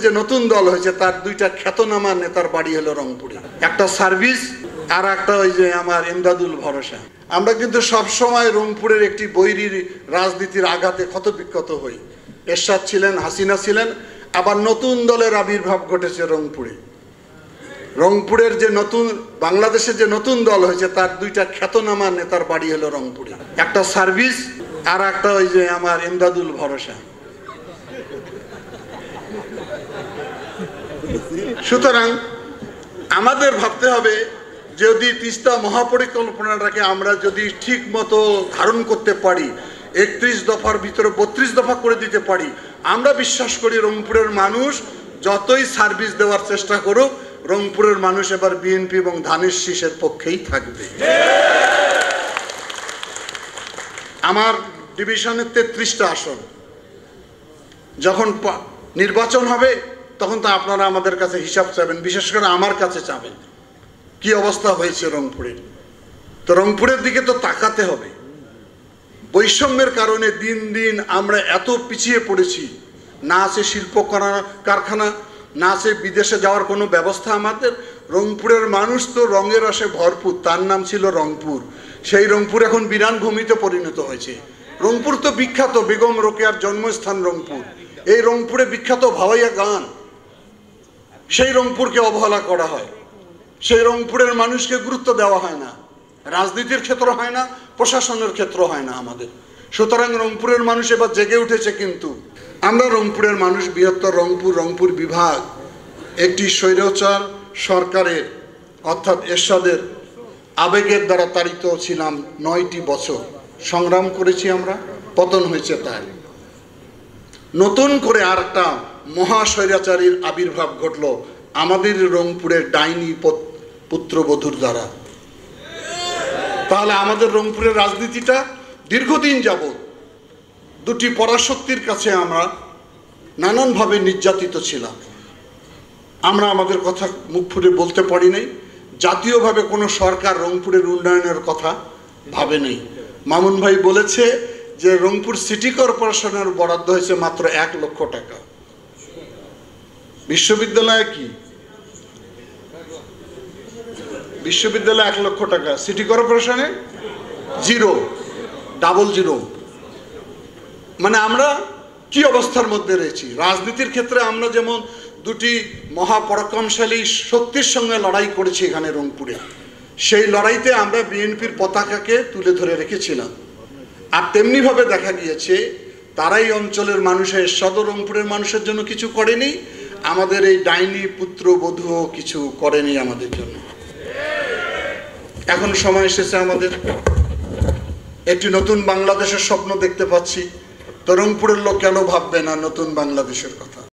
যে নতুন দল হয়েছে তার দুইটা খ্যাতনামা নেতার বাড়ি হলো রংপুরে, একটা সার্ভিস আর একটা ওই যে আমার এমদাদুল ভরসা। আমরা কিন্তু সবসময় রংপুরের একটি বৈরী রাজনীতির আঘাতে ক্ষত বিক্ষত হই। এরশাদ ছিলেন, হাসিনা ছিলেন, আবার নতুন দলের আবির্ভাব ঘটেছে রংপুরে। রংপুরের যে নতুন বাংলাদেশের যে নতুন দল হয়েছে তার দুইটা খ্যাতনামা নেতার বাড়ি হলো রংপুরে, একটা সার্ভিস আর একটা ওই যে আমার এমদাদুল ভরসা। সুতরাং আমাদের ভাবতে হবে, যদি তিস্তা মহাপরিকল্পনাটাকে আমরা যদি ঠিক মতো ধারণ করতে পারি, 31 দফার ভিতরে 32 দফা করে দিতে পারি, আমরা বিশ্বাস করি রংপুরের মানুষ যতই সার্ভিস দেওয়ার চেষ্টা করুক, রংপুরের মানুষ এবার বিএনপি এবং ধানের শীষের পক্ষেই থাকবে। আমার ডিভিশনের 33টা আসন, যখন নির্বাচন হবে তখন তো আপনারা আমাদের কাছে হিসাব চাবেন, বিশেষ করে আমার কাছে চাবেন কি অবস্থা হয়েছে রংপুরের। তো রংপুরের দিকে তো তাকাতে হবে। বৈষম্যের কারণে দিন দিন আমরা এত পিছিয়ে পড়েছি, না আছে শিল্প কারখানা, না আছে বিদেশে যাওয়ার কোনো ব্যবস্থা। আমাদের রংপুরের মানুষ তো রঙের রসে ভরপুর, তার নাম ছিল রংপুর। সেই রংপুর এখন বিরান ভূমিতে পরিণত হয়েছে। রংপুর তো বিখ্যাত, বেগম রোকেয়ার জন্মস্থান রংপুর। এই রংপুরে বিখ্যাত ভাওয়াইয়া গান, সেই রংপুরকে অবহেলা করা হয়। সেই রংপুরের মানুষকে গুরুত্ব দেওয়া হয় না, রাজনীতির ক্ষেত্র হয় না, প্রশাসনের ক্ষেত্র হয় না আমাদের। সুতরাং রংপুরের মানুষ এবার জেগে উঠেছে। কিন্তু আমরা রংপুরের মানুষ, বৃহত্তর রংপুর বিভাগ একটি স্বৈরাচার সরকারের অর্থাৎ এরশাদের আবেগের দ্বারা তাড়িত ছিলাম। 9টি বছর সংগ্রাম করেছি আমরা, পতন হয়েছে। তাই নতুন করে আর একটা মহাস্বৈরাচারীর আবির্ভাব ঘটল আমাদের রংপুরের ডাইনি পুত্রবধূর দ্বারা। তাহলে আমাদের রংপুরের রাজনীতিটা দীর্ঘদিন যাবৎ দুটি পরাশক্তির কাছে আমরা নানানভাবে নির্যাতিত ছিলাম। আমরা আমাদের কথা মুখ ফুটে বলতে পারি নাই। জাতীয়ভাবে কোনো সরকার রংপুরের উন্নয়নের কথা ভাবে নেই। মামুন ভাই বলেছে যে রংপুর সিটি কর্পোরেশনের বরাদ্দ হয়েছে মাত্র 1 লক্ষ টাকা। বিশ্ববিদ্যালয়ে কি বিশ্ববিদ্যালয়ে 1 লক্ষ টাকা, সিটি কর্পোরেশনে 0, মানে আমরা কি অবস্থার মধ্যে রয়েছি। রাজনীতির ক্ষেত্রে আমরা যেমন দুটি মহাপরাক্রমশালী শক্তির সঙ্গে লড়াই করেছি এখানে রংপুরে, সেই লড়াইতে আমরা বিএনপির পতাকাকে তুলে ধরে রেখেছিলাম। আর তেমনিভাবে দেখা গিয়েছে তারাই অঞ্চলের মানুষের, সদর রংপুরের মানুষের জন্য কিছু করেনি, আমাদের এই ডাইনি পুত্রবধূও কিছু করেনি আমাদের জন্য। এখন সময় এসেছে আমাদের একটি নতুন বাংলাদেশের স্বপ্ন দেখতে পাচ্ছি। তো রংপুরের লোক কেন ভাববে না নতুন বাংলাদেশের কথা?